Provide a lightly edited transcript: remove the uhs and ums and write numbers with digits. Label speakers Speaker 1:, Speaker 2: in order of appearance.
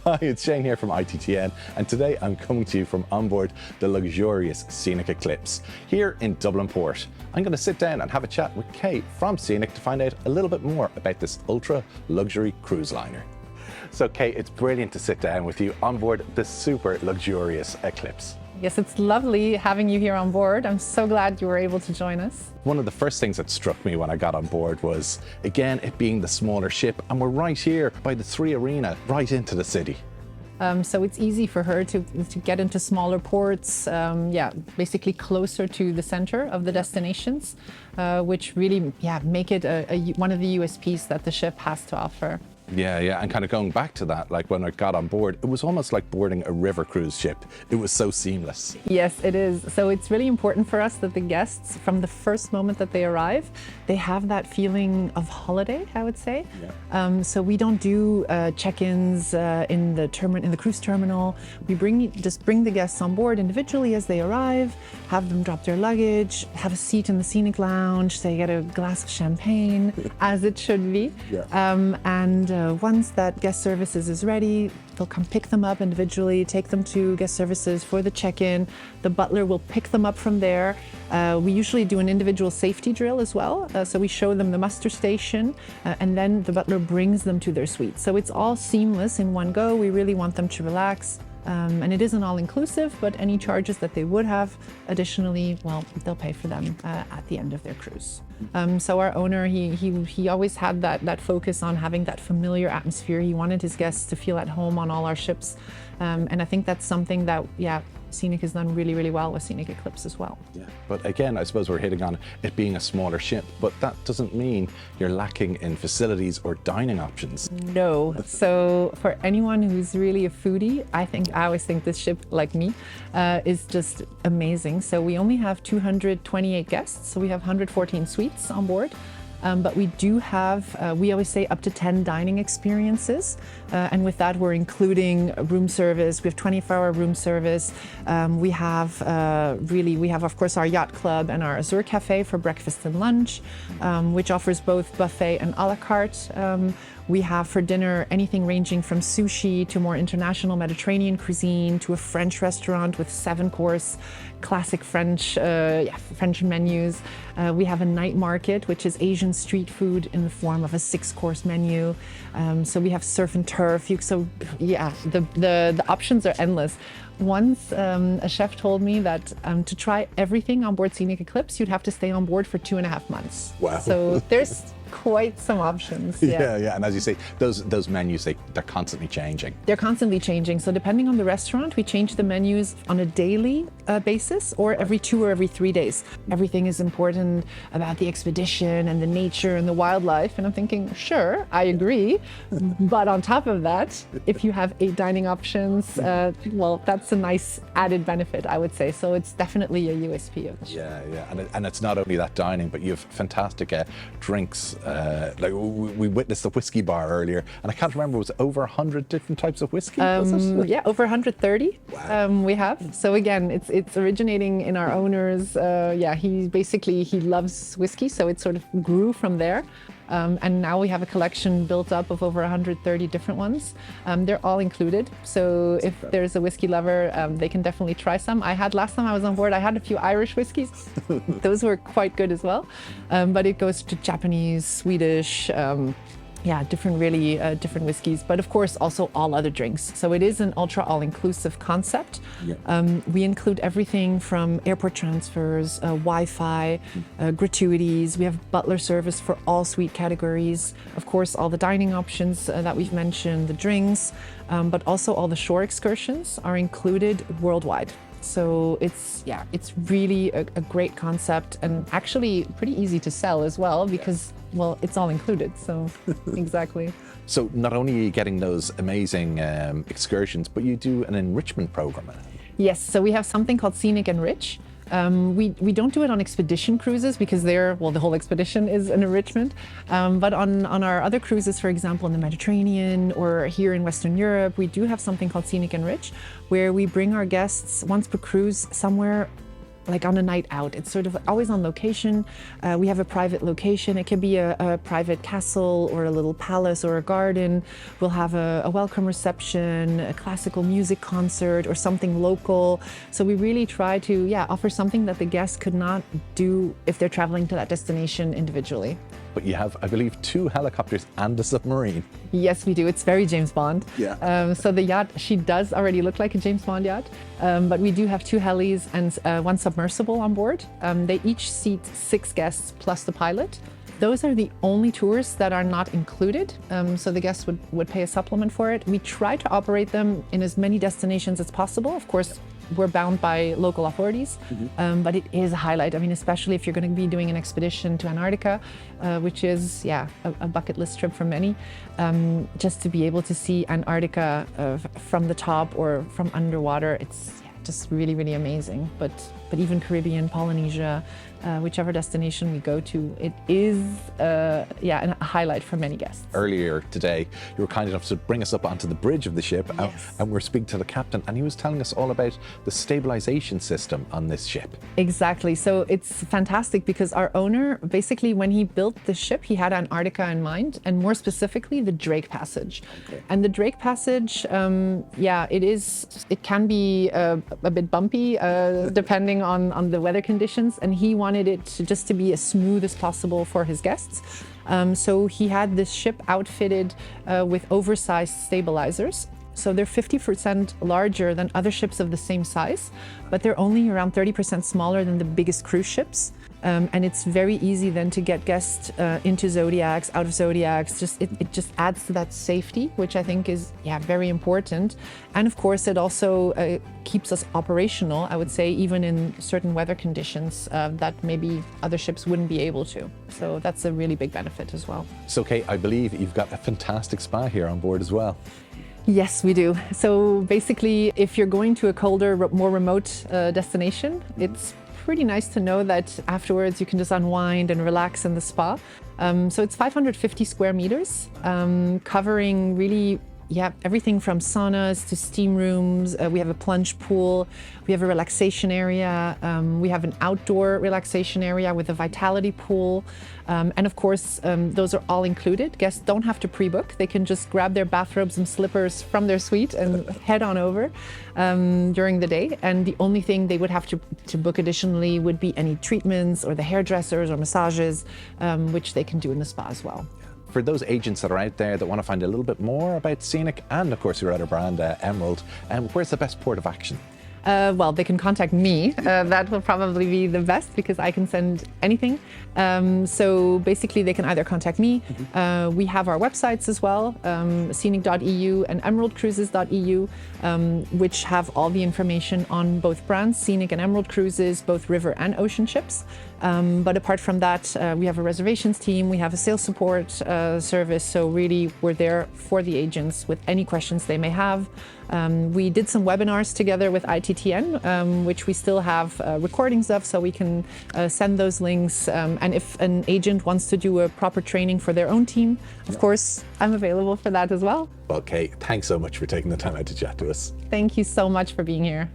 Speaker 1: Hi, it's Shane here from ITTN, and today I'm coming to you from onboard the luxurious Scenic Eclipse here in Dublin Port. I'm going to sit down and have a chat with Kate from Scenic to find out a little bit more about this ultra luxury cruise liner. So Kate, it's brilliant to sit down with you on board the super luxurious Eclipse.
Speaker 2: Yes, it's lovely having you here on board. I'm so glad you were able to join us.
Speaker 1: One of the first things that struck me when I got on board was, again, it being the smaller ship, and we're right here by the 3 Arena, right into the city.
Speaker 2: So it's easy for her to get into smaller ports, basically closer to the center of the destinations, which really make it one of the USPs that the ship has to offer.
Speaker 1: Yeah, and kind of going back to that, like when I got on board, it was almost like boarding a river cruise ship. It was so seamless.
Speaker 2: Yes, it is. So it's really important for us that the guests, from the first moment that they arrive, they have that feeling of holiday, I would say. Yeah. So we don't do check-ins in the cruise terminal. We just bring the guests on board individually as they arrive, have them drop their luggage, have a seat in the scenic lounge, they get a glass of champagne, as it should be. Yeah. Once that guest services is ready, they'll come pick them up individually, take them to guest services for the check-in. The butler will pick them up from there. We usually do an individual safety drill as well. So we show them the muster station, and then the butler brings them to their suite. So it's all seamless in one go. We really want them to relax. And it isn't all-inclusive, but any charges that they would have additionally, well, they'll pay for them at the end of their cruise. So our owner, he always had that focus on having that familiar atmosphere. He wanted his guests to feel at home on all our ships. And I think that's something that, Scenic has done really, really well with Scenic Eclipse as well. Yeah,
Speaker 1: but again, I suppose we're hitting on it being a smaller ship, but that doesn't mean you're lacking in facilities or dining options.
Speaker 2: No. So for anyone who's really a foodie, I always think this ship, like me, is just amazing. So we only have 228 guests, so we have 114 suites on board. But we do have, we always say, up to 10 dining experiences. And with that, we're including room service. We have 24-hour room service. We have, of course, our yacht club and our Azure Cafe for breakfast and lunch, which offers both buffet and a la carte. We have for dinner anything ranging from sushi to more international Mediterranean cuisine to a French restaurant with 7-course classic French menus. We have a night market, which is Asian street food in the form of a 6-course menu. So we have surf and turf. The options are endless. Once a chef told me that to try everything on board Scenic Eclipse, you'd have to stay on board for 2.5 months.
Speaker 1: Wow.
Speaker 2: So there's quite some options.
Speaker 1: Yeah. And as you say, those menus, they're constantly changing.
Speaker 2: They're constantly changing. So depending on the restaurant, we change the menus on a daily basis or every 2 or every 3 days. Everything is important about the expedition and the nature and the wildlife. And I'm thinking, sure, I agree. But on top of that, if you have 8 dining options, well, that's a nice added benefit, I would say. So it's definitely a USP of the show.
Speaker 1: Yeah. And it's not only that dining, but you have fantastic drinks. Like we witnessed the whiskey bar earlier, and I can't remember, was it over 100 different types of whiskey?
Speaker 2: Yeah, over 130.
Speaker 1: Wow.
Speaker 2: We have. So again, it's originating in our owners. He loves whiskey, so it sort of grew from there. And now we have a collection built up of over 130 different ones. They're all included. So if there's a whiskey lover, they can definitely try some. Last time I was on board, I had a few Irish whiskeys. Those were quite good as well. But it goes to Japanese, Swedish, different whiskeys, but of course also all other drinks. So it is an ultra all-inclusive concept. Yeah. We include everything from airport transfers, Wi-Fi, gratuities. We have butler service for all suite categories. Of course, all the dining options that we've mentioned, the drinks, but also all the shore excursions are included worldwide. So it's really a great concept and actually pretty easy to sell as well because, well, it's all included. So exactly.
Speaker 1: So not only are you getting those amazing excursions, but you do an enrichment program.
Speaker 2: Yes, so we have something called Scenic Enrich. We don't do it on expedition cruises because the whole expedition is an enrichment. But on our other cruises, for example, in the Mediterranean or here in Western Europe, we do have something called Scenic Enrich, where we bring our guests once per cruise somewhere like on a night out. It's sort of always on location. We have a private location. It can be a private castle or a little palace or a garden. We'll have a welcome reception, a classical music concert or something local. So we really try to, offer something that the guests could not do if they're traveling to that destination individually.
Speaker 1: But you have, I believe, 2 helicopters and a submarine.
Speaker 2: Yes, we do. It's very James Bond.
Speaker 1: Yeah.
Speaker 2: So the yacht, she does already look like a James Bond yacht, but we do have 2 helis and 1 submersible on board. They each seat 6 guests plus the pilot. Those are the only tours that are not included, so the guests would pay a supplement for it. We try to operate them in as many destinations as possible. Of course, we're bound by local authorities, but it is a highlight. I mean, especially if you're going to be doing an expedition to Antarctica, which is, a bucket list trip for many. Just to be able to see Antarctica from the top or from underwater, it's just really, really amazing. But even Caribbean, Polynesia, whichever destination we go to, it is a highlight for many guests.
Speaker 1: Earlier today, you were kind enough to bring us up onto the bridge of the ship, and we're speaking to the captain, and he was telling us all about the stabilization system on this ship.
Speaker 2: Exactly. So it's fantastic because our owner, basically, when he built the ship, he had Antarctica in mind, and more specifically, the Drake Passage. Okay. And the Drake Passage, it can be a bit bumpy, depending on the weather conditions, and he wanted it to be as smooth as possible for his guests. So he had this ship outfitted with oversized stabilizers. So they're 50% larger than other ships of the same size, but they're only around 30% smaller than the biggest cruise ships. And it's very easy then to get guests into Zodiacs, out of Zodiacs. It just adds to that safety, which I think is very important. And of course, it also keeps us operational, I would say, even in certain weather conditions that maybe other ships wouldn't be able to. So that's a really big benefit as well.
Speaker 1: So Kate, I believe you've got a fantastic spa here on board as well.
Speaker 2: Yes, we do. So basically, if you're going to a colder, more remote destination, it's pretty nice to know that afterwards you can just unwind and relax in the spa. So it's 550 square meters, covering really everything from saunas to steam rooms. We have a plunge pool. We have a relaxation area. We have an outdoor relaxation area with a vitality pool. And of course, those are all included. Guests don't have to pre-book. They can just grab their bathrobes and slippers from their suite and head on over during the day. And the only thing they would have to book additionally would be any treatments or the hairdressers or massages, which they can do in the spa as well.
Speaker 1: For those agents that are out there that want to find a little bit more about Scenic and, of course, your other brand, Emerald, where's the best port of action?
Speaker 2: Well, they can contact me. That will probably be the best because I can send anything. So basically, they can either contact me. We have our websites as well, scenic.eu and emeraldcruises.eu, which have all the information on both brands, Scenic and Emerald Cruises, both river and ocean ships. But apart from that, we have a reservations team, we have a sales support service. So really, we're there for the agents with any questions they may have. We did some webinars together with ITTN, which we still have recordings of, so we can send those links. And if an agent wants to do a proper training for their own team, of course, I'm available for that as well.
Speaker 1: Well, Kate, thanks so much for taking the time out to chat to us.
Speaker 2: Thank you so much for being here.